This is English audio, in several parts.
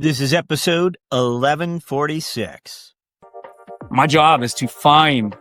This is episode 1146. My job is to find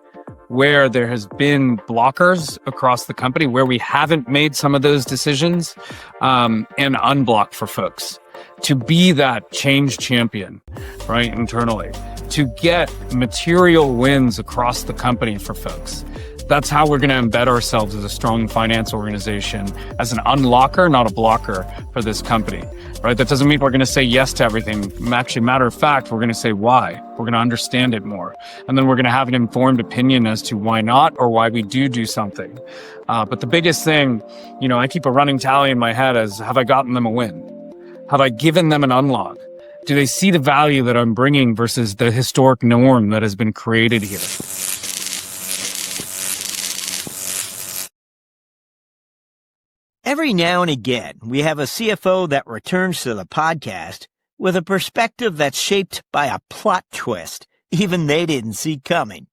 where there has been blockers across the company, where we haven't made some of those decisions, and unblock for folks. To be that change champion, right, internally. To get material wins across the company for folks. That's how we're going to embed ourselves as a strong finance organization, as an unlocker, not a blocker for this company, right? That doesn't mean we're going to say yes to everything. Actually, matter of fact, we're going to say why. We're going to understand it more. And then we're going to have an informed opinion as to why not or why we do something. But the biggest thing, I keep a running tally in my head is, have I gotten them a win? Have I given them an unlock? Do they see the value that I'm bringing versus the historic norm that has been created here? Every now and again, we have a CFO that returns to the podcast with a perspective that's shaped by a plot twist even they didn't see coming.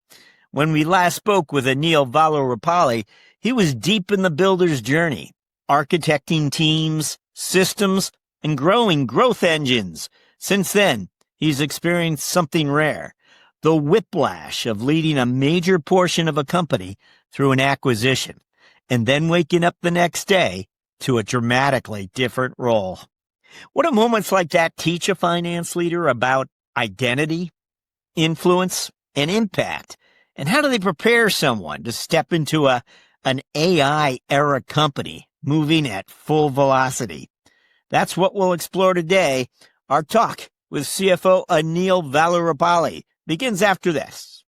When we last spoke with Aneal Vallurupalli, he was deep in the builder's journey, architecting teams, systems, and growing growth engines. Since then, he's experienced something rare, the whiplash of leading a major portion of a company through an acquisition, and then waking up the next day to a dramatically different role. What do moments like that teach a finance leader about identity, influence, and impact? And how do they prepare someone to step into an AI-era company moving at full velocity? That's what we'll explore today. Our talk with CFO Aneal Vallurupalli begins after this.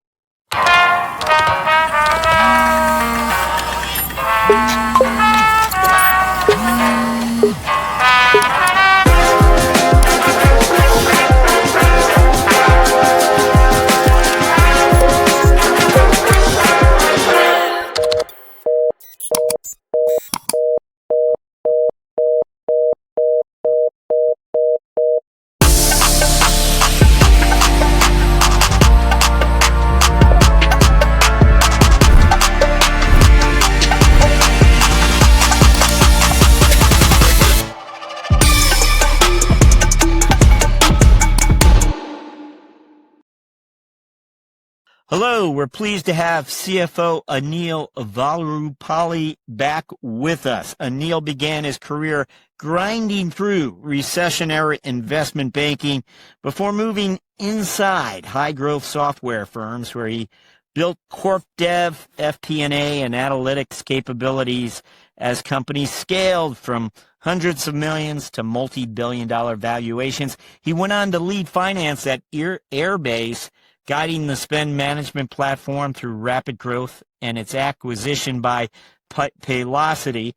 Hello, we're pleased to have CFO Aneal Vallurupalli back with us. Aneal began his career grinding through recessionary investment banking before moving inside high-growth software firms where he built corp dev, FP&A, and analytics capabilities as companies scaled from hundreds of millions to multi-billion-dollar valuations. He went on to lead finance at Airbase, guiding the spend management platform through rapid growth and its acquisition by Paylocity,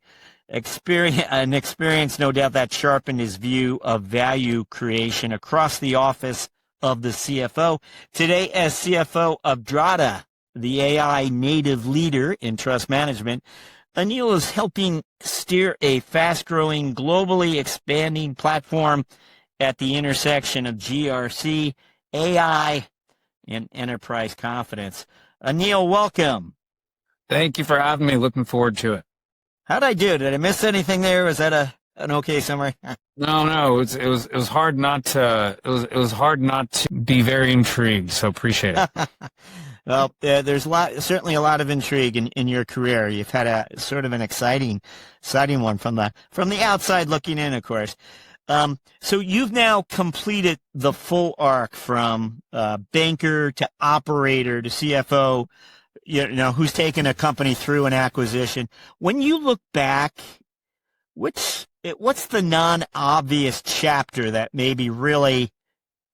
an experience no doubt that sharpened his view of value creation across the office of the CFO. Today, as CFO of Drata, the AI native leader in trust management, Aneal is helping steer a fast-growing, globally expanding platform at the intersection of GRC, AI, and enterprise confidence. Aneal, welcome. Thank you for having me. Looking forward to it. How'd I do? Did I miss anything there? Was that an okay summary? No. It was hard not to. It was hard not to be very intrigued. So appreciate it. Well, there's certainly a lot of intrigue in your career. You've had a sort of an exciting one from the outside looking in, of course. So you've now completed the full arc from banker to operator to CFO, who's taken a company through an acquisition. When you look back, what's the non-obvious chapter that maybe really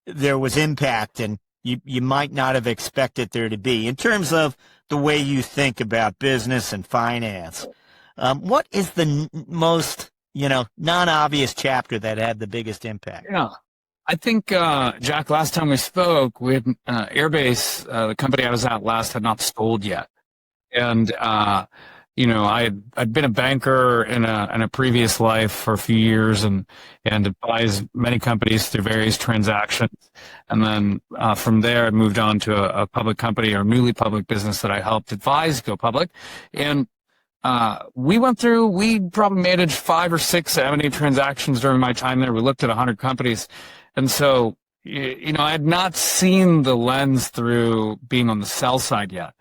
there was impact and you might not have expected there to be in terms of the way you think about business and finance? What is the most non-obvious chapter that had the biggest impact? Yeah. I think, Jack, last time we spoke, we had Airbase, the company I was at last, had not sold yet. And, I'd been a banker in a previous life for a few years and advised many companies through various transactions. And then from there, I moved on to a public company or newly public business that I helped advise go public. And we probably managed 5 or 6 M&A transactions during my time there. We looked at 100 companies. And so, I had not seen the lens through being on the sell side yet.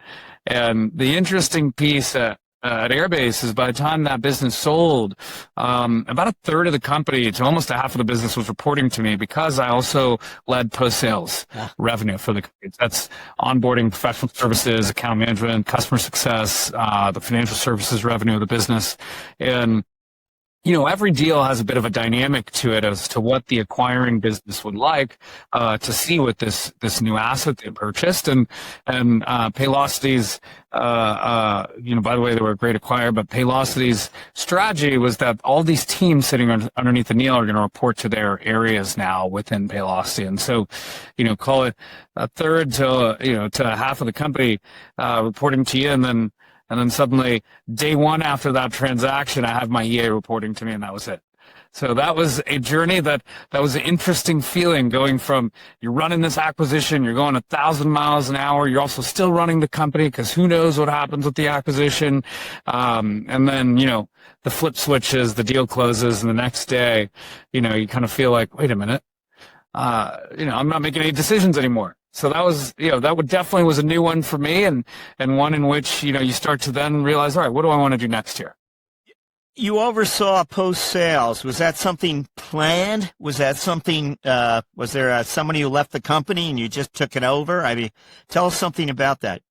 And the interesting piece at Airbase is by the time that business sold, about a third of the company to almost a half of the business was reporting to me, because I also led post-sales revenue for the company. That's onboarding, professional services, account management, customer success, the financial services revenue of the business. And every deal has a bit of a dynamic to it as to what the acquiring business would like to see with this new asset they purchased. And Paylocity's, by the way, they were a great acquirer, but Paylocity's strategy was that all these teams sitting underneath Aneal are going to report to their areas now within Paylocity. And so, call it a third to half of the company reporting to you, and then suddenly, day one after that transaction, I have my EA reporting to me, and that was it. So that was a journey that was an interesting feeling, going from you're running this acquisition, you're going 1,000 miles an hour, you're also still running the company because who knows what happens with the acquisition. And then, the flip switches, the deal closes, and the next day, you kind of feel like, wait a minute, I'm not making any decisions anymore. So that was, definitely was a new one for me, and one in which, you start to then realize, all right, what do I want to do next here? You oversaw post-sales. Was that something planned? Was that something, was there somebody who left the company and you just took it over? I mean, tell us something about that.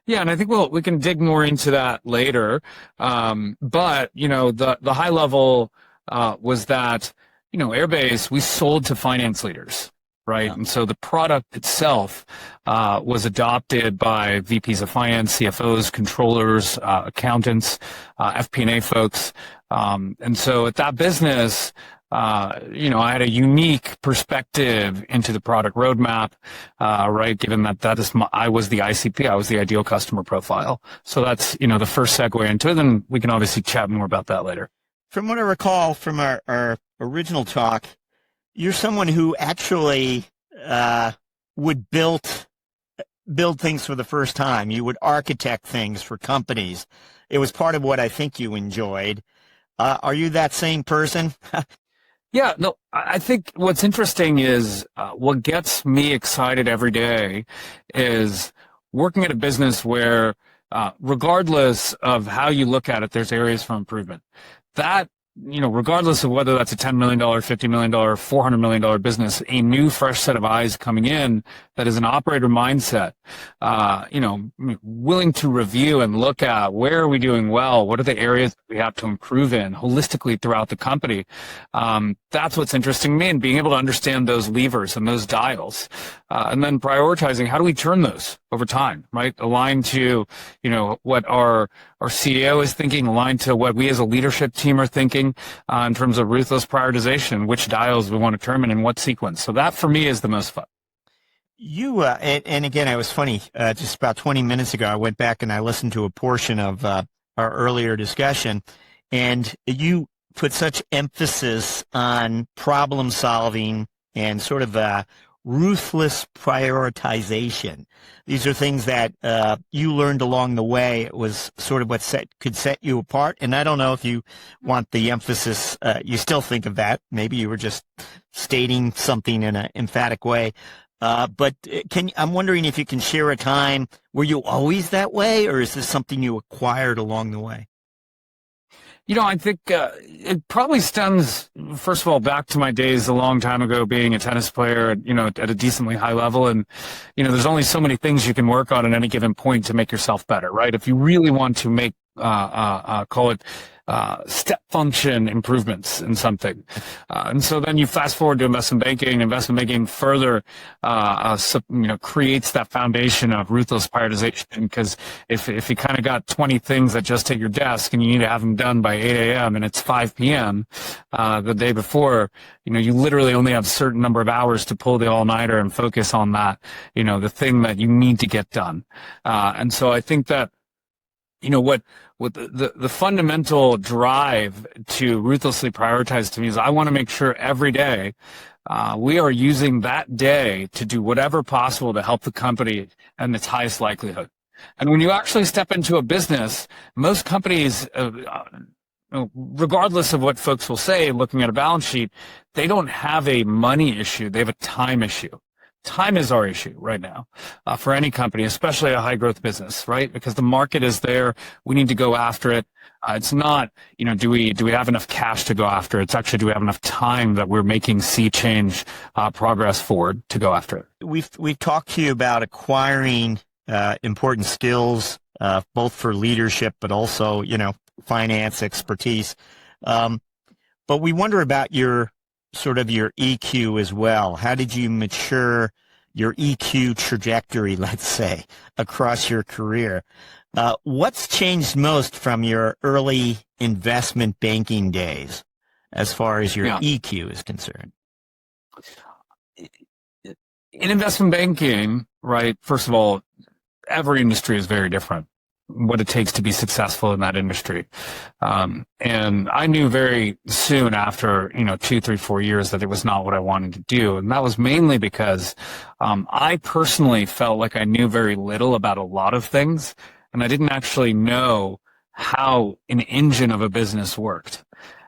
Yeah, and I think we can dig more into that later. But, the high level was that, Airbase, we sold to finance leaders. Right. And so the product itself was adopted by VPs of finance, CFOs, controllers, accountants, FP&A folks. And so at that business, I had a unique perspective into the product roadmap, right? Given that I was the ICP, I was the ideal customer profile. So that's, the first segue into it. And we can obviously chat more about that later. From what I recall from our original talk, you're someone who actually would build things for the first time. You would architect things for companies. It was part of what I think you enjoyed. Are you that same person? Yeah, no, I think what's interesting is what gets me excited every day is working at a business where, regardless of how you look at it, there's areas for improvement. That, regardless of whether that's a $10 million, $50 million, $400 million business, a new fresh set of eyes coming in that is an operator mindset, willing to review and look at where are we doing well, what are the areas we have to improve in holistically throughout the company. That's what's interesting to me, and being able to understand those levers and those dials, and then prioritizing how do we turn those over time, right? Aligned to, what our CEO is thinking, aligned to what we as a leadership team are thinking in terms of ruthless prioritization, which dials we want to turn in what sequence. So that for me is the most fun. You, and again, it was funny, just about 20 minutes ago, I went back and I listened to a portion of our earlier discussion, and you put such emphasis on problem solving and sort of ruthless prioritization. These are things that you learned along the way. It was sort of what could set you apart. And I don't know if you want the emphasis, you still think of that. Maybe you were just stating something in an emphatic way. But I'm wondering if you can share a time, were you always that way, or is this something you acquired along the way? I think it probably stems, first of all, back to my days a long time ago being a tennis player, at a decently high level. And, there's only so many things you can work on at any given point to make yourself better, right? If you really want to make, call it, step function improvements in something. And so then you fast forward to investment banking. Investment banking further, creates that foundation of ruthless prioritization, because if you kind of got 20 things that just hit your desk and you need to have them done by 8 a.m. and it's 5 p.m. The day before, you literally only have a certain number of hours to pull the all-nighter and focus on that, the thing that you need to get done. And so I think that, what the fundamental drive to ruthlessly prioritize to me is I want to make sure every day we are using that day to do whatever possible to help the company and its highest likelihood. And when you actually step into a business, most companies, regardless of what folks will say, looking at a balance sheet, they don't have a money issue. They have a time issue. Time is our issue right now for any company, especially a high growth business, right? Because the market is there. We need to go after it. It's not, do we have enough cash to go after it? It's actually, do we have enough time that we're making sea change progress forward to go after it? We've talked to you about acquiring important skills, both for leadership, but also, finance expertise. But we wonder about your EQ as well. How did you mature your EQ trajectory, let's say, across your career? What's changed most from your early investment banking days as far as your EQ is concerned? In investment banking, right, first of all, every industry is very different, what it takes to be successful in that industry. And I knew very soon after, 2, 3, 4 years that it was not what I wanted to do. And that was mainly because I personally felt like I knew very little about a lot of things, and I didn't actually know how an engine of a business worked.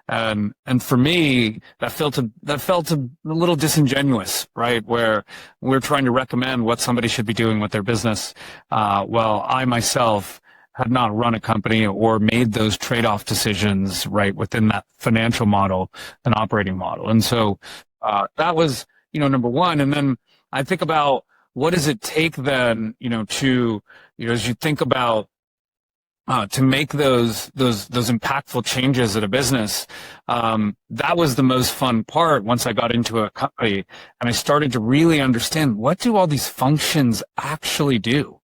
And for me, that felt a little disingenuous, right? Where we're trying to recommend what somebody should be doing with their business. Well, I myself had not run a company or made those trade-off decisions, right, within that financial model and operating model. And so, that was, number one. And then I think about what does it take then, to, as you think about, to make those impactful changes at a business, that was the most fun part once I got into a company and I started to really understand, what do all these functions actually do?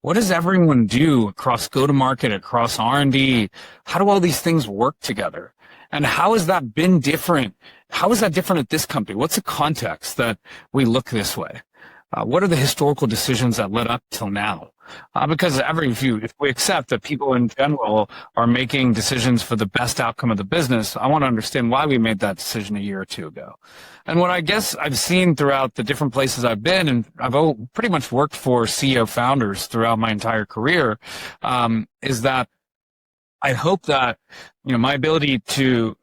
What does everyone do across go-to-market, across R&D? How do all these things work together? And how has that been different? How is that different at this company? What's the context that we look this way? What are the historical decisions that led up till now? Because if we accept that people in general are making decisions for the best outcome of the business, I want to understand why we made that decision a year or two ago. And what I guess I've seen throughout the different places I've been, and I've pretty much worked for CEO founders throughout my entire career, is that I hope that, my ability to,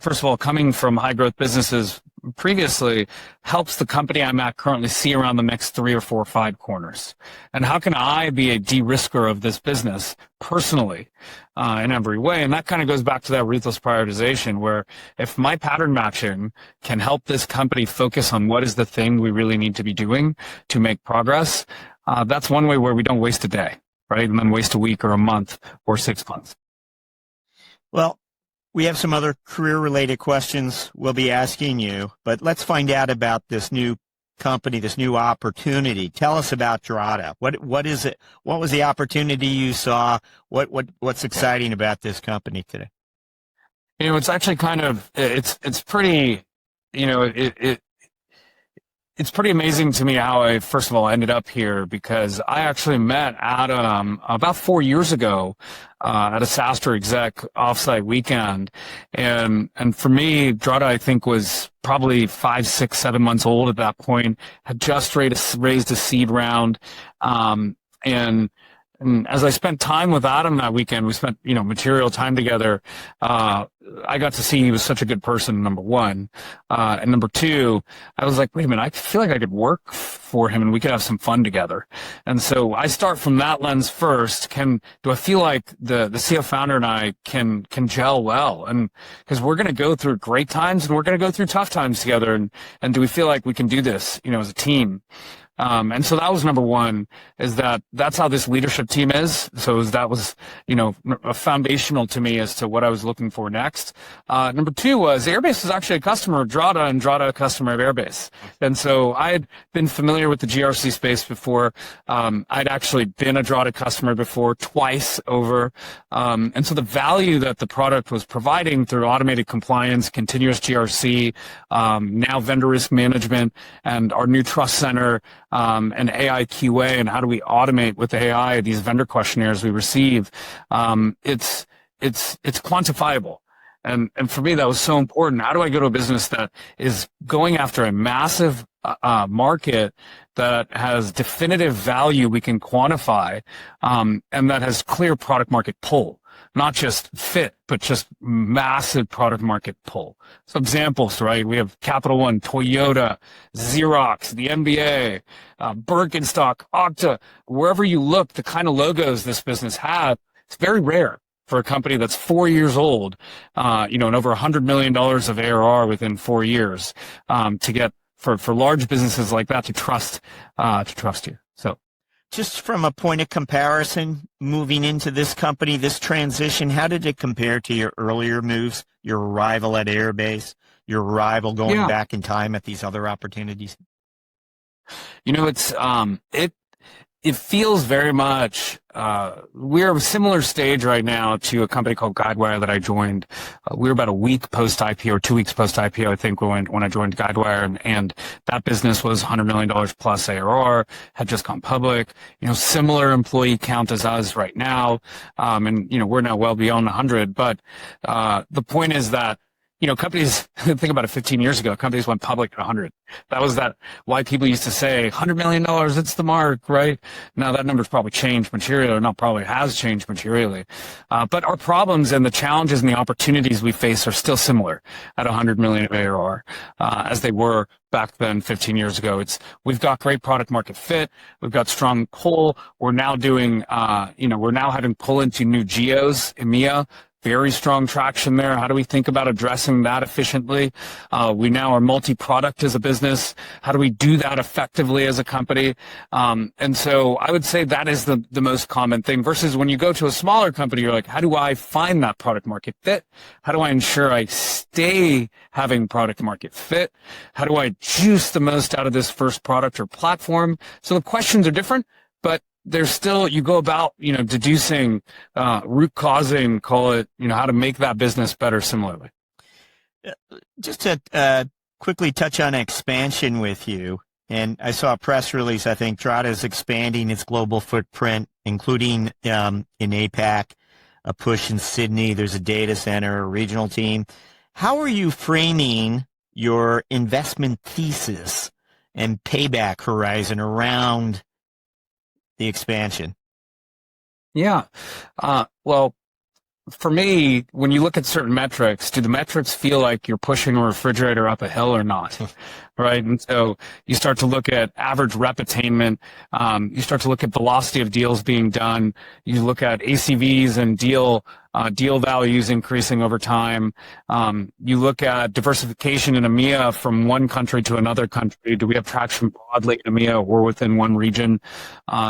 first of all, coming from high growth businesses previously, helps the company I'm at currently see around the next 3 or 4 or 5 corners. And how can I be a de-risker of this business personally, in every way? And that kind of goes back to that ruthless prioritization, where if my pattern matching can help this company focus on what is the thing we really need to be doing to make progress, that's one way where we don't waste a day, right? And then waste a week or a month or 6 months. Well, we have some other career-related questions we'll be asking you, but let's find out about this new company, this new opportunity. Tell us about Drata. What is it? What was the opportunity you saw? What's exciting about this company today? It's actually kind of it's pretty it's pretty amazing to me how I, first of all, ended up here, because I actually met Adam about 4 years ago at a SaaStr exec offsite weekend. And for me, Drata, I think, was probably 5, 6, 7 months old at that point, had just raised a seed round. And as I spent time with Adam that weekend, we spent, material time together. I got to see he was such a good person, number one. And number two, I was like, wait a minute, I feel like I could work for him and we could have some fun together. And so I start from that lens first. Do I feel like the CFO founder and I can gel well? And because we're going to go through great times and we're going to go through tough times together. And do we feel like we can do this, as a team? And so that was number one, is that's how this leadership team is. So that was, foundational to me as to what I was looking for next. Number two was Airbase was actually a customer of Drata, and Drata a customer of Airbase. And so I had been familiar with the GRC space before. I'd actually been a Drata customer before, twice over. And so the value that the product was providing through automated compliance, continuous GRC, now vendor risk management, and our new trust center, and AI QA, and how do we automate with AI these vendor questionnaires we receive? It's quantifiable. And for me, that was so important. How do I go to a business that is going after a massive market that has definitive value we can quantify, and that has clear product market pull? not just fit, but just massive product market pull. So examples, right? We have Capital One, Toyota, Xerox, the NBA, Birkenstock, Okta. Wherever you look, the kind of logos this business had, it's very rare for a company that's 4 years old, and over $100 million of ARR within 4 years, to get for large businesses like that to trust you. So, just from a point of comparison, moving into this company, this transition, how did it compare to your earlier moves, your arrival at Airbase, your arrival going back in time at these other opportunities? It feels very much, we're a similar stage right now to a company called Guidewire that I joined. We were about a week post-IPO or 2 weeks post-IPO, I think, when I joined Guidewire, and that business was $100 million plus ARR, had just gone public, similar employee count as us right now. We're now well beyond 100, but, the point is that companies, think about it, 15 years ago, companies went public at 100. That was why people used to say $100 million, it's the mark, right? Now that number's probably changed materially, or not probably has changed materially. But our problems and the challenges and the opportunities we face are still similar at 100 million of ARR, as they were back then 15 years ago. We've got great product market fit. We've got strong pull. We're now doing, we're now having pull into new geos, EMEA. Very strong traction there. How do we think about addressing that efficiently? We now are multi-product as a business. How do we do that effectively as a company? And so I would say that is the most common thing, versus when you go to a smaller company, you're like, how do I find that product market fit? How do I ensure I stay having product market fit? How do I juice the most out of this first product or platform? So the questions are different, but there's still, you go about, deducing, root causing, call it, how to make that business better similarly. Just to quickly touch on expansion with you, and I saw a press release, I think Drata is expanding its global footprint, including in APAC, a push in Sydney, there's a data center, a regional team. How are you framing your investment thesis and payback horizon around the expansion? Yeah. Well, for me, when you look at certain metrics, do the metrics feel like you're pushing a refrigerator up a hill or not? Right? And so you start to look at average rep attainment. You start to look at velocity of deals being done. You look at ACVs and deal values increasing over time. You look at diversification in EMEA from one country to another country. Do we have traction broadly in EMEA or within one region?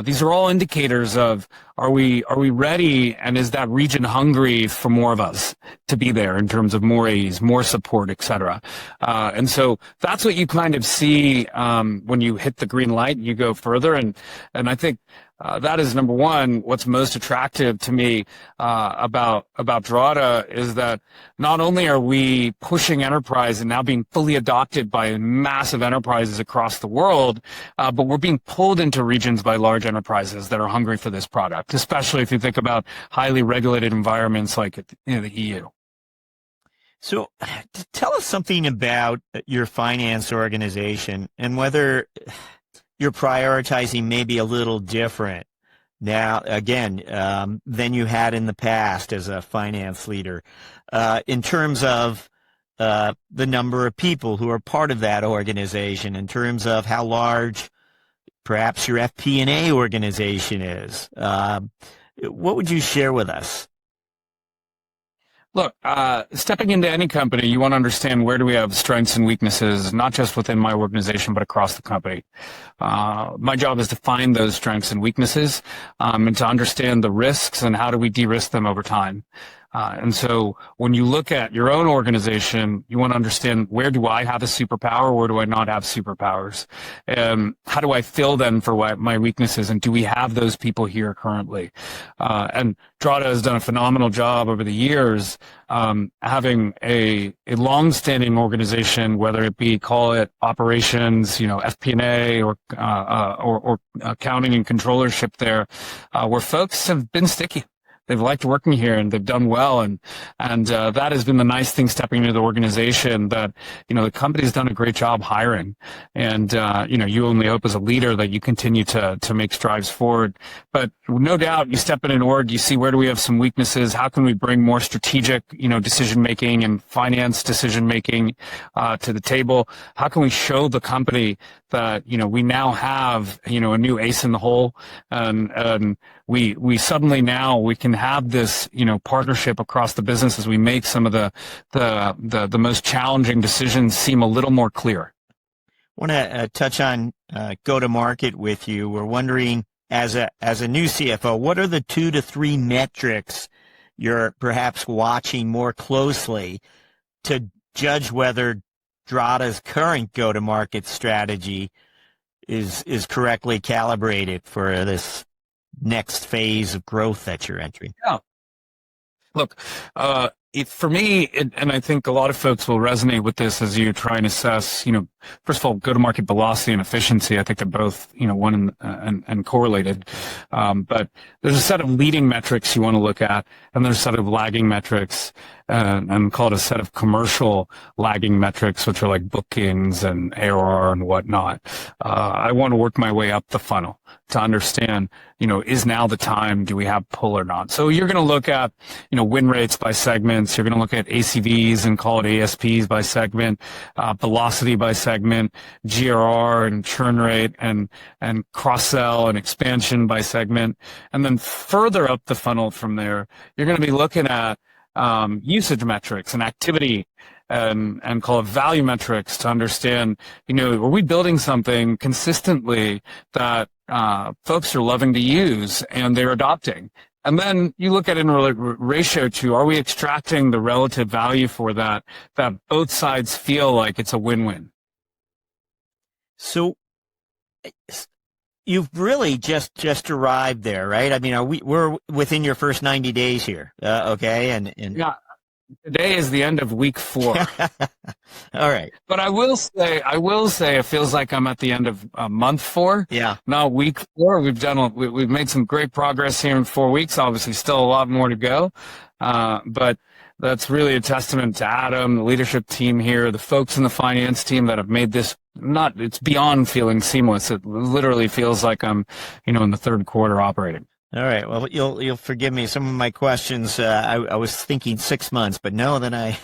These are all indicators of, are we ready, and is that region hungry for more of us to be there in terms of more A's, more support, et cetera? And so that's what you kind of see when you hit the green light and you go further. And I think that is number one. What's most attractive to me about Drata is that not only are we pushing enterprise and now being fully adopted by massive enterprises across the world, but we're being pulled into regions by large enterprises that are hungry for this product, especially if you think about highly regulated environments like the EU. So tell us something about your finance organization and whether you're prioritizing maybe a little different now, again, than you had in the past as a finance leader, in terms of the number of people who are part of that organization, in terms of how large perhaps your FP&A organization is. What would you share with us? Look, stepping into any company, you want to understand where do we have strengths and weaknesses, not just within my organization, but across the company. My job is to find those strengths and weaknesses, and to understand the risks and how do we de-risk them over time. And so when you look at your own organization, you want to understand, where do I have a superpower? Where do I not have superpowers? And how do I fill them for my weaknesses? And do we have those people here currently? And Drata has done a phenomenal job over the years, having a long-standing organization, whether it be, call it operations, FP&A or accounting and controllership there, where folks have been sticky. they've liked working here and they've done well. And that has been the nice thing stepping into the organization, that, the company's done a great job hiring. And, you only hope as a leader that you continue to make strides forward. But no doubt you step in an org, you see where do we have some weaknesses? How can we bring more strategic, decision making and finance decision making to the table? How can we show the company that, we now have, a new ace in the hole, and we suddenly now we can have this, partnership across the business as we make some of the most challenging decisions seem a little more clear. I want to touch on go-to-market with you. We're wondering, as a new CFO, what are the 2 to 3 metrics you're perhaps watching more closely to judge whether Drata's current go-to-market strategy is correctly calibrated for this next phase of growth that you're entering? Yeah. Look, for me, and I think a lot of folks will resonate with this as you try and assess, first of all, go-to-market velocity and efficiency. I think they're both, one and correlated. But there's a set of leading metrics you want to look at, and there's a set of lagging metrics, and call it a set of commercial lagging metrics, which are like bookings and ARR and whatnot. I want to work my way up the funnel to understand, is now the time? Do we have pull or not? So you're going to look at, win rates by segments. You're going to look at ACVs and call it ASPs by segment, velocity by segment, GRR and churn rate, and cross-sell and expansion by segment. And then further up the funnel from there, you're going to be looking at usage metrics and activity and call it value metrics to understand, are we building something consistently that folks are loving to use and they're adopting? And then you look at it in ratio to, are we extracting the relative value for that both sides feel like it's a win-win? So you've really just arrived there, right? I mean, we're within your first 90 days here, okay? And yeah. Today is the end of week 4. All right. But I will say it feels like I'm at the end of month 4. Yeah. Not week 4. We've made some great progress here in 4 weeks. Obviously still a lot more to go. But that's really a testament to Adam, the leadership team here, the folks in the finance team that have made this it's beyond feeling seamless. It literally feels like I'm, in the third quarter operating. All right. Well, you'll forgive me. Some of my questions, I was thinking 6 months, but no, then I,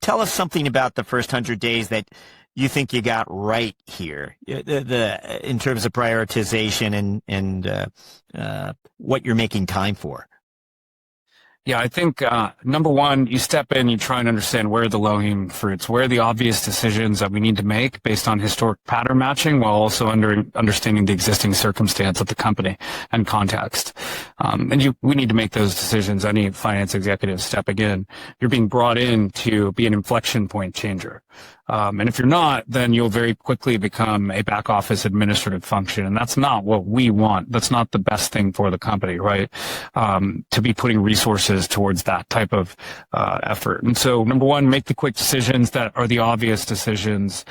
tell us something about the first 100 days that you think you got right here, in terms of prioritization and what you're making time for. Yeah, I think, number one, you step in, you try and understand where are the low-hanging fruits, where are the obvious decisions that we need to make based on historic pattern matching, while also understanding the existing circumstance of the company and context. We need to make those decisions. Any finance executive stepping in, you're being brought in to be an inflection point changer. And if you're not, then you'll very quickly become a back office administrative function. And that's not what we want. That's not the best thing for the company, right? To be putting resources towards that type of effort. And so, number one, make the quick decisions that are the obvious decisions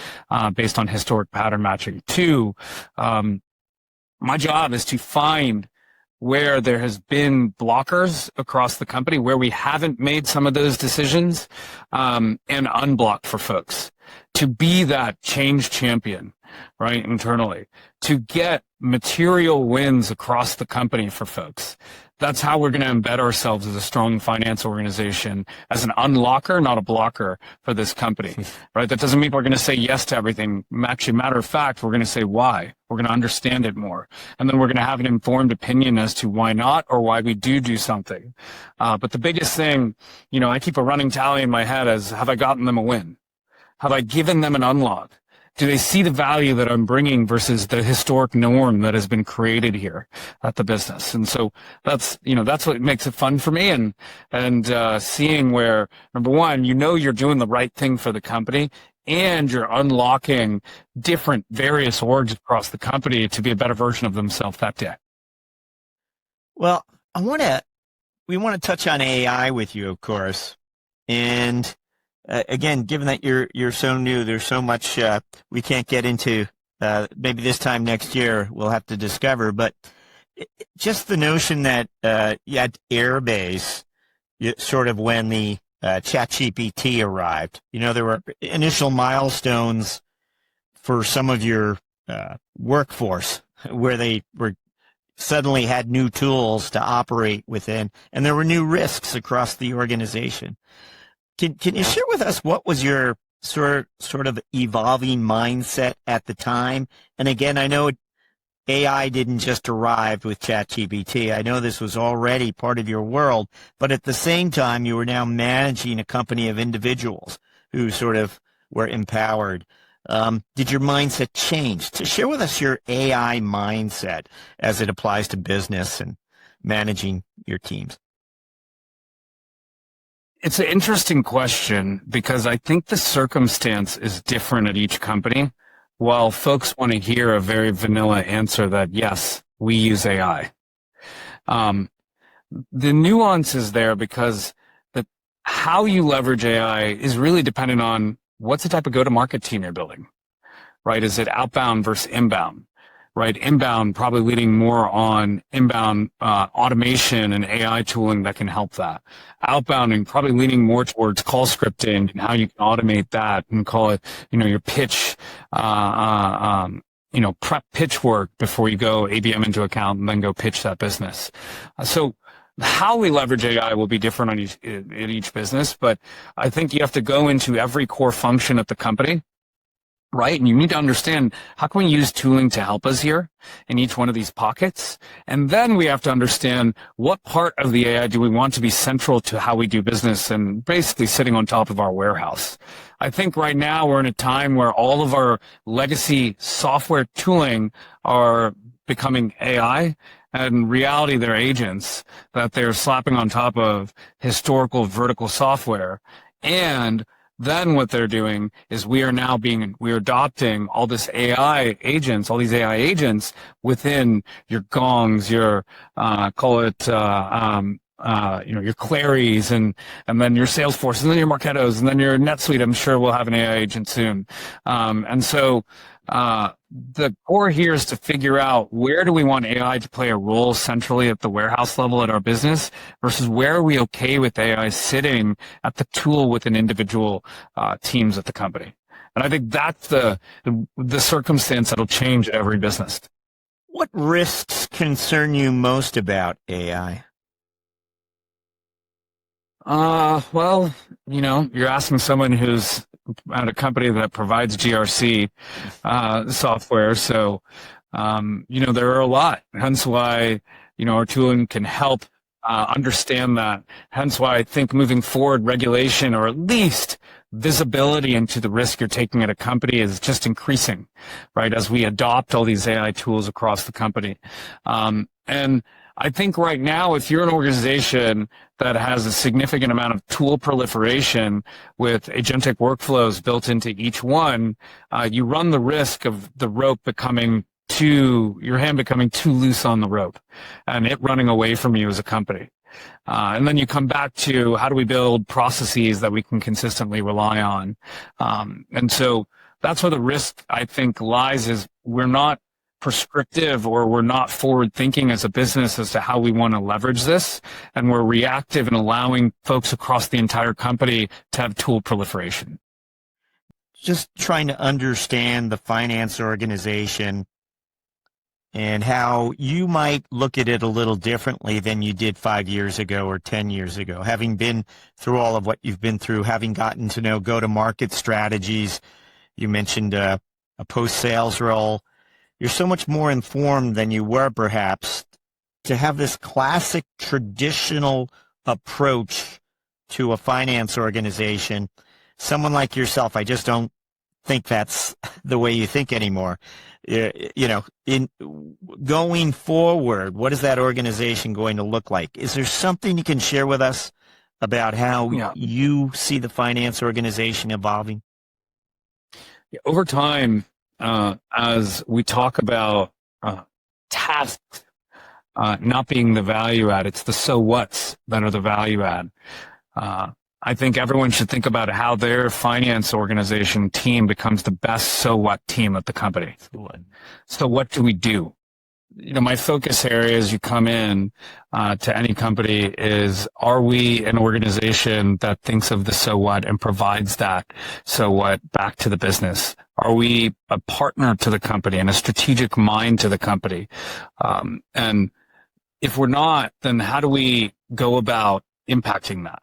based on historic pattern matching. 2, my job is to find where there has been blockers across the company, where we haven't made some of those decisions, and unblock for folks. To be that change champion, right, internally. To get material wins across the company for folks. That's how we're going to embed ourselves as a strong finance organization, as an unlocker, not a blocker for this company, right? That doesn't mean we're going to say yes to everything. Actually, matter of fact, we're going to say why. We're going to understand it more. And then we're going to have an informed opinion as to why not or why we do something. But the biggest thing, I keep a running tally in my head as, have I gotten them a win? Have I given them an unlock? Do they see the value that I'm bringing versus the historic norm that has been created here at the business? And so that's what makes it fun for me, and seeing where, number one, you're doing the right thing for the company, and you're unlocking different various orgs across the company to be a better version of themselves that day. Well, we want to touch on AI with you, of course. And again, given that you're so new, there's so much we can't get into. Maybe this time next year we'll have to discover. But Just the notion that you had Airbase, sort of when the ChatGPT arrived. There were initial milestones for some of your workforce where they were suddenly had new tools to operate within, and there were new risks across the organization. Can you share with us what was your sort of evolving mindset at the time? And again, I know AI didn't just arrive with ChatGPT. I know this was already part of your world, but at the same time, you were now managing a company of individuals who sort of were empowered. Did your mindset change? To share with us your AI mindset as it applies to business and managing your teams. It's an interesting question because I think the circumstance is different at each company. While folks want to hear a very vanilla answer that, yes, we use AI. The nuance is there because how you leverage AI is really dependent on what's the type of go-to-market team you're building, right? Is it outbound versus inbound, right? Inbound probably leading more on inbound automation and AI tooling that can help that. Outbound and probably leaning more towards call scripting and how you can automate that and call it, your pitch, prep pitch work before you go ABM into account and then go pitch that business. So how we leverage AI will be different in each business, but I think you have to go into every core function at the company, right? And you need to understand, how can we use tooling to help us here in each one of these pockets? And then we have to understand what part of the AI do we want to be central to how we do business and basically sitting on top of our warehouse. I think right now we're in a time where all of our legacy software tooling are becoming AI. And in reality, they're agents that they're slapping on top of historical vertical software. And then what they're doing is we're adopting all this AI agents, all these AI agents within your Gongs, your your Clarys and then your Salesforce and then your Marketos and then your NetSuite. I'm sure we'll have an AI agent soon. The core here is to figure out where do we want AI to play a role centrally at the warehouse level at our business versus where are we okay with AI sitting at the tool within individual teams at the company. And I think that's the circumstance that'll change at every business. What risks concern you most about AI? Well, you're asking someone who's at a company that provides GRC software. So, there are a lot. Hence why, our tooling can help understand that. Hence why I think moving forward, regulation or at least visibility into the risk you're taking at a company is just increasing, right? As we adopt all these AI tools across the company. And I think right now, if you're an organization that has a significant amount of tool proliferation with agentic workflows built into each one, you run the risk of the rope your hand becoming too loose on the rope and it running away from you as a company. And then you come back to how do we build processes that we can consistently rely on? And so that's where the risk, I think, lies is we're not prescriptive or we're not forward thinking as a business as to how we want to leverage this. And we're reactive in allowing folks across the entire company to have tool proliferation. Just trying to understand the finance organization and how you might look at it a little differently than you did 5 years ago or 10 years ago, having been through all of what you've been through, having gotten to know go-to-market strategies. You mentioned a post-sales role. You're so much more informed than you were, perhaps, to have this classic traditional approach to a finance organization. Someone like yourself, I just don't think that's the way you think anymore. In going forward, what is that organization going to look like? Is there something you can share with us about how you see the finance organization evolving? Over time, as we talk about tasks not being the value add, it's the so what's that are the value add. I think everyone should think about how their finance organization team becomes the best so what team at the company. So what do we do? my focus area as you come in to any company is, are we an organization that thinks of the so what and provides that so what back to the business? Are we a partner to the company and a strategic mind to the company? And if we're not, then how do we go about impacting that?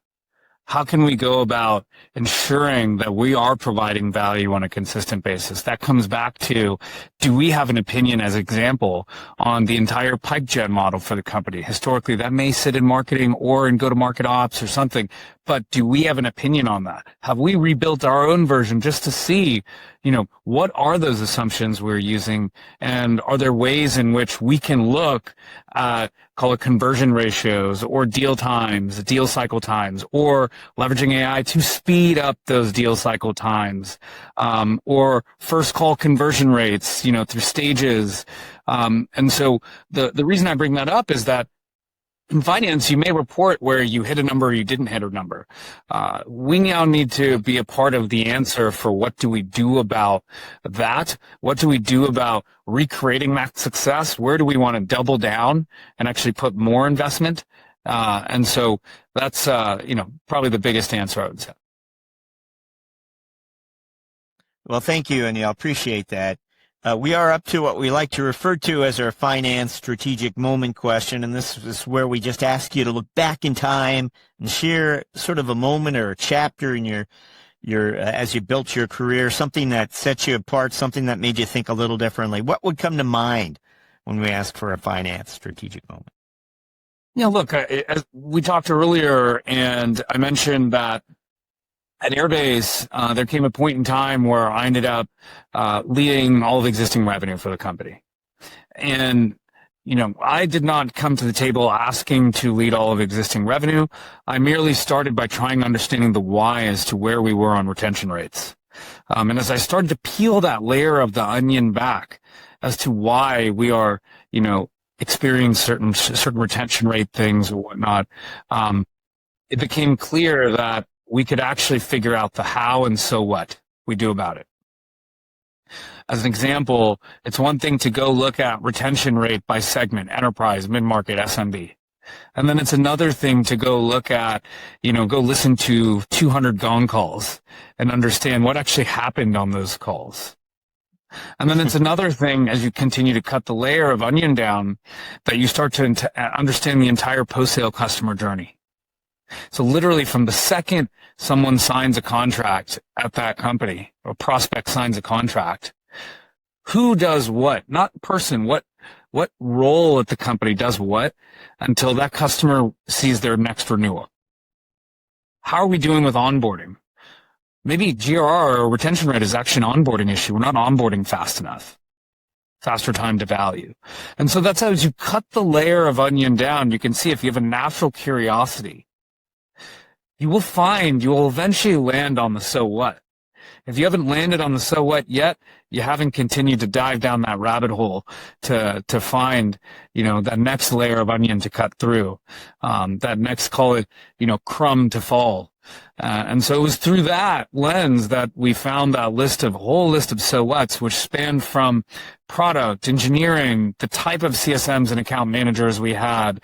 How can we go about ensuring that we are providing value on a consistent basis? That comes back to, do we have an opinion, as example, on the entire pipe gen model for the company? Historically, that may sit in marketing or in go-to-market ops or something, but do we have an opinion on that? Have we rebuilt our own version just to see, what are those assumptions we're using? And are there ways in which we can look at, call it conversion ratios or deal times, deal cycle times, or leveraging AI to speed up those deal cycle times, or first call conversion rates, through stages. And so the reason I bring that up is that in finance, you may report where you hit a number or you didn't hit a number. We now need to be a part of the answer for what do we do about that? What do we do about recreating that success? Where do we want to double down and actually put more investment? And so that's, probably the biggest answer I would say. Well, thank you, Aneal. Appreciate that. We are up to what we like to refer to as our finance strategic moment question, and this is where we just ask you to look back in time and share sort of a moment or a chapter in your as you built your career, something that set you apart, something that made you think a little differently. What would come to mind when we ask for a finance strategic moment? Look, as we talked earlier, and I mentioned that at Airbase, there came a point in time where I ended up leading all of existing revenue for the company. And, I did not come to the table asking to lead all of existing revenue. I merely started by trying understanding the why as to where we were on retention rates. And as I started to peel that layer of the onion back as to why we are, experiencing certain retention rate things or whatnot, it became clear that we could actually figure out the how and so what we do about it. As an example, it's one thing to go look at retention rate by segment, enterprise, mid-market, SMB. And then it's another thing to go look at, go listen to 200 gong calls and understand what actually happened on those calls. And then it's another thing, as you continue to cut the layer of onion down, that you start to understand the entire post-sale customer journey. So literally from the second someone signs a contract at that company, or prospect signs a contract, who does what? Not person, what role at the company does what until that customer sees their next renewal? How are we doing with onboarding? Maybe GRR or retention rate is actually an onboarding issue. We're not onboarding fast enough. Faster time to value. And so that's how, as you cut the layer of onion down, you can see if you have a natural curiosity, you will find you will eventually land on the so what. If you haven't landed on the so what yet, you haven't continued to dive down that rabbit hole to find, that next layer of onion to cut through, that next, call it, crumb to fall. And so it was through that lens that we found that whole list of so whats, which spanned from product, engineering, the type of CSMs and account managers we had,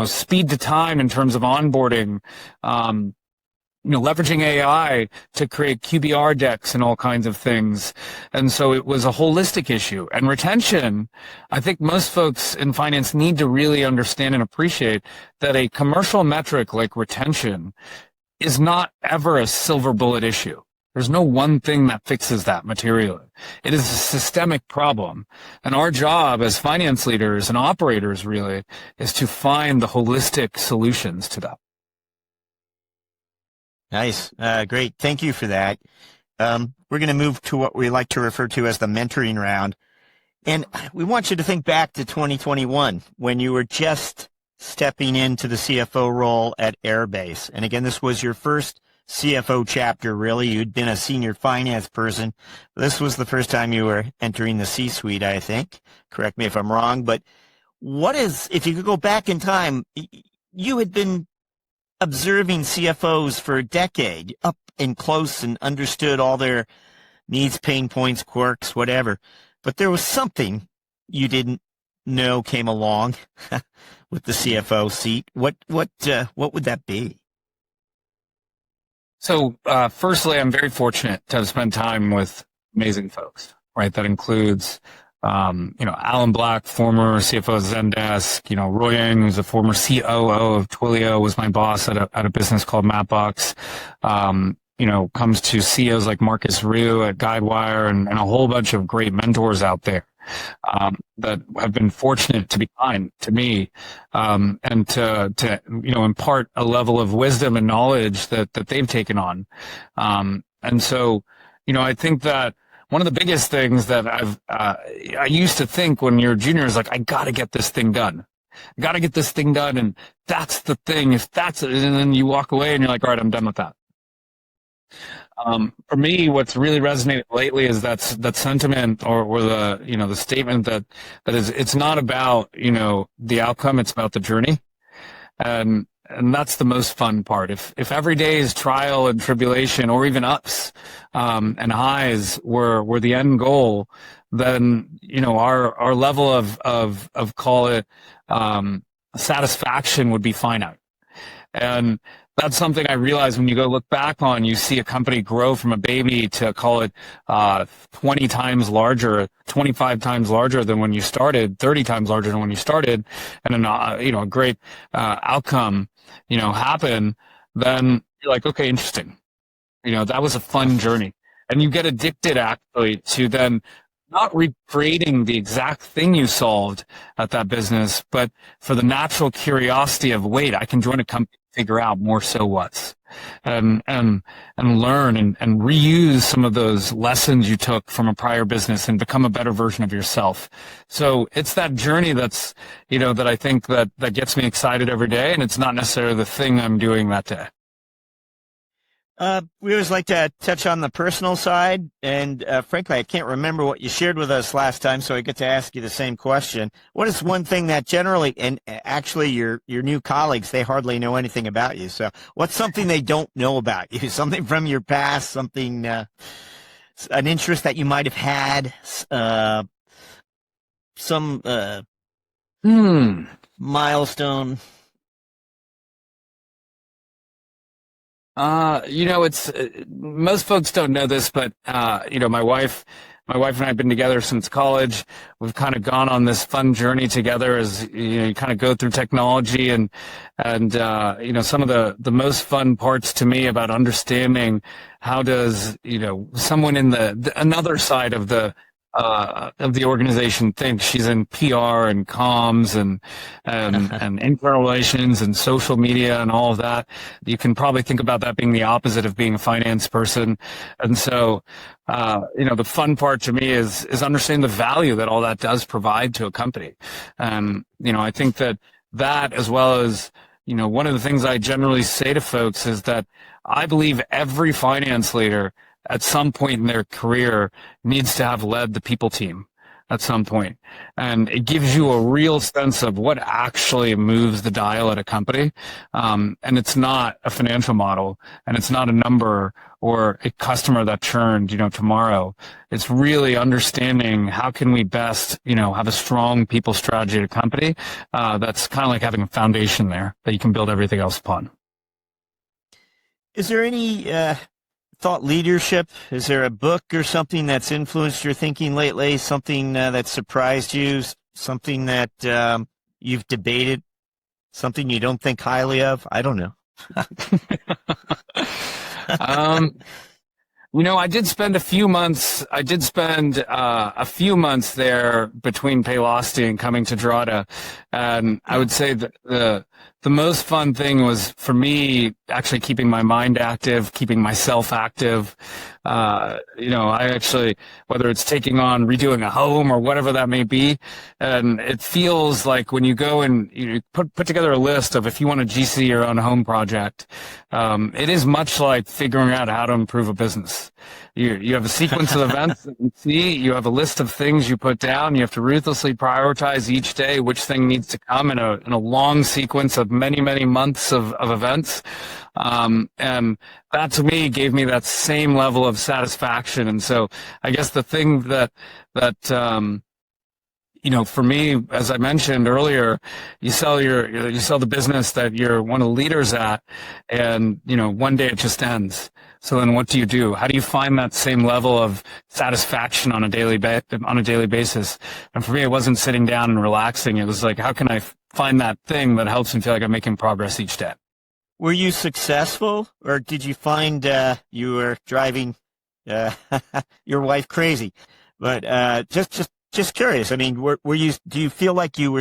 speed to time in terms of onboarding, leveraging AI to create QBR decks and all kinds of things. And so it was a holistic issue. And retention, I think most folks in finance need to really understand and appreciate that a commercial metric like retention is not ever a silver bullet issue. There's no one thing that fixes that materially. It is a systemic problem. And our job as finance leaders and operators really is to find the holistic solutions to that. Nice. Great. Thank you for that. We're going to move to what we like to refer to as the mentoring round. And we want you to think back to 2021 when you were just stepping into the CFO role at Airbase. And again, this was your first CFO chapter, really. You'd been a senior finance person. This was the first time you were entering the C-suite, I think. Correct me if I'm wrong. But if you could go back in time, you had been observing CFOs for a decade, up and close, and understood all their needs, pain points, quirks, whatever. But there was something you didn't know came along with the CFO seat, what would that be? So, firstly, I'm very fortunate to have spent time with amazing folks, right? That includes, Alan Black, former CFO of Zendesk, Roy Yang, who's a former COO of Twilio, was my boss at a business called Mapbox. Comes to CEOs like Marcus Rue at Guidewire and a whole bunch of great mentors out there. That have been fortunate to be kind to me, and to impart a level of wisdom and knowledge that they've taken on. And so, I think that one of the biggest things that I used to think when you're a junior is like, I gotta get this thing done. I gotta get this thing done. And that's the thing. If that's it, and then you walk away and you're like, all right, I'm done with that. For me, what's really resonated lately is that sentiment or the statement that is, it's not about, the outcome, it's about the journey. And that's the most fun part. If every day is trial and tribulation or even ups, and highs were the end goal, then, our level of call it, satisfaction would be finite. And that's something I realized when you go look back on, you see a company grow from a baby to call it 20 times larger, 25 times larger than when you started, 30 times larger than when you started, and then a great outcome happen. Then you're like, okay, interesting. That was a fun journey, and you get addicted actually to then not recreating the exact thing you solved at that business, but for the natural curiosity of, wait, I can join a company, figure out more so what's, and learn and reuse some of those lessons you took from a prior business and become a better version of yourself. So it's that journey that's, that I think that gets me excited every day, and it's not necessarily the thing I'm doing that day. We always like to touch on the personal side, and frankly, I can't remember what you shared with us last time, so I get to ask you the same question. What is one thing that generally, and actually your new colleagues, they hardly know anything about you, so what's something they don't know about you? Something from your past, something, an interest that you might have had, some milestone? It's most folks don't know this, but my wife and I have been together since college. We've kind of gone on this fun journey together as you kind of go through technology and some of the most fun parts to me about understanding how does someone in the another side of the organization thinks. She's in PR and comms and internal relations and social media and all of that. You can probably think about that being the opposite of being a finance person. And so, the fun part to me is understanding the value that all that does provide to a company. I think that as well as, one of the things I generally say to folks is that I believe every finance leader at some point in their career needs to have led the people team at some point. And it gives you a real sense of what actually moves the dial at a company. And it's not a financial model, and it's not a number or a customer that churned, tomorrow. It's really understanding how can we best, have a strong people strategy at a company. That's kind of like having a foundation there that you can build everything else upon. Is there any, thought leadership? Is there a book or something that's influenced your thinking lately? Something that surprised you? Something that you've debated? Something you don't think highly of? I don't know. I did spend a few months. A few months there between Paylocity and coming to Drata, and I would say that the most fun thing was for me actually keeping my mind active, keeping myself active. I actually, whether it's taking on redoing a home or whatever that may be, and it feels like when you go and you put together a list of if you want to GC your own home project, it is much like figuring out how to improve a business. You have a sequence of events that you see, you have a list of things you put down, you have to ruthlessly prioritize each day which thing needs to come in a long sequence of many, many months of events. And that to me gave me that same level of satisfaction. And so I guess the thing that for me, as I mentioned earlier, you sell the business that you're one of the leaders at, and one day it just ends. So then, what do you do? How do you find that same level of satisfaction on a daily basis? And for me, it wasn't sitting down and relaxing. It was like, how can I find that thing that helps me feel like I'm making progress each day? Were you successful, or did you find you were driving your wife crazy? But just curious. I mean, do you feel like you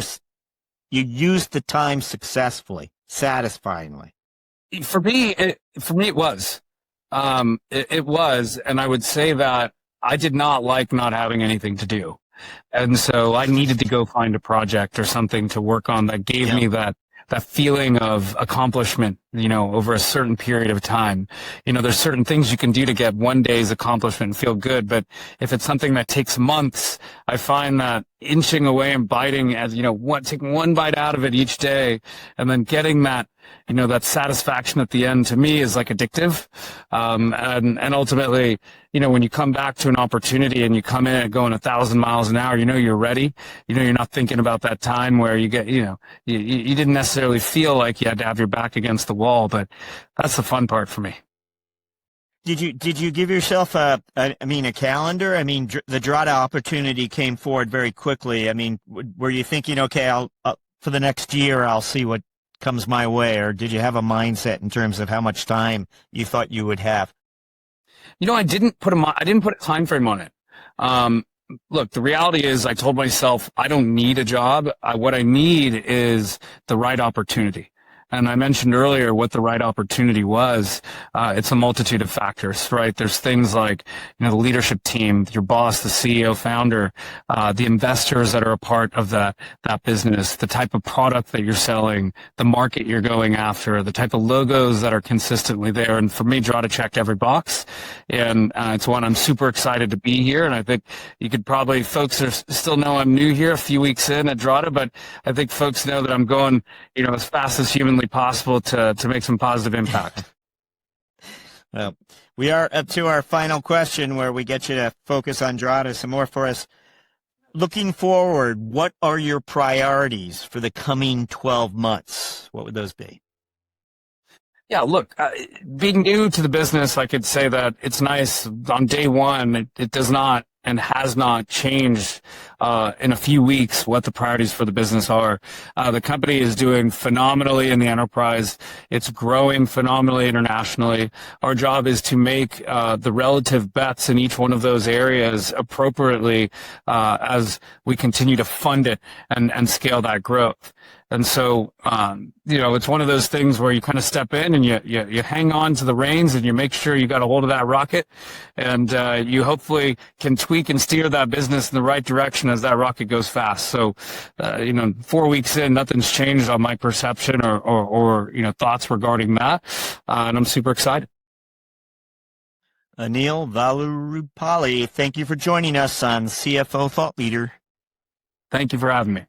used the time successfully, satisfyingly? For me, it was. It was, and I would say that I did not like not having anything to do. And so I needed to go find a project or something to work on that gave me that feeling of accomplishment, over a certain period of time. There's certain things you can do to get one day's accomplishment and feel good. But if it's something that takes months, I find that inching away and biting taking one bite out of it each day and then getting that, that satisfaction at the end, to me, is like addictive. And ultimately, when you come back to an opportunity and you come in at going 1,000 miles an hour, you're ready. You're not thinking about that time where you get, you didn't necessarily feel like you had to have your back against the wall, but that's the fun part for me. Did you give yourself a calendar? I mean, the Drata opportunity came forward very quickly. I mean, were you thinking, okay, I'll for the next year, I'll see what comes my way, or did you have a mindset in terms of how much time you thought you would have? I didn't put a time frame on it. Look, the reality is I told myself I don't need a job. What I need is the right opportunity. And I mentioned earlier what the right opportunity was. It's a multitude of factors, right? There's things like, the leadership team, your boss, the CEO, founder, the investors that are a part of that business, the type of product that you're selling, the market you're going after, the type of logos that are consistently there. And for me, Drata checked every box. And it's one I'm super excited to be here. And I think folks still know I'm new here, a few weeks in at Drata, but I think folks know that I'm going, as fast as humanly possible to make some positive impact. Well, we are up to our final question where we get you to focus on Drata some more for us. Looking forward, what are your priorities for the coming 12 months? What would those be? Yeah, look, being new to the business, I could say that it's nice on day one. It does not and has not changed in a few weeks what the priorities for the business are. The company is doing phenomenally in the enterprise. It's growing phenomenally internationally. Our job is to make the relative bets in each one of those areas appropriately as we continue to fund it and scale that growth. And so, it's one of those things where you kind of step in and you hang on to the reins and you make sure you got a hold of that rocket, and you hopefully can tweak and steer that business in the right direction as that rocket goes fast. So, 4 weeks in, nothing's changed on my perception or thoughts regarding that. And I'm super excited. Aneal Vallurupalli, thank you for joining us on CFO Thought Leader. Thank you for having me.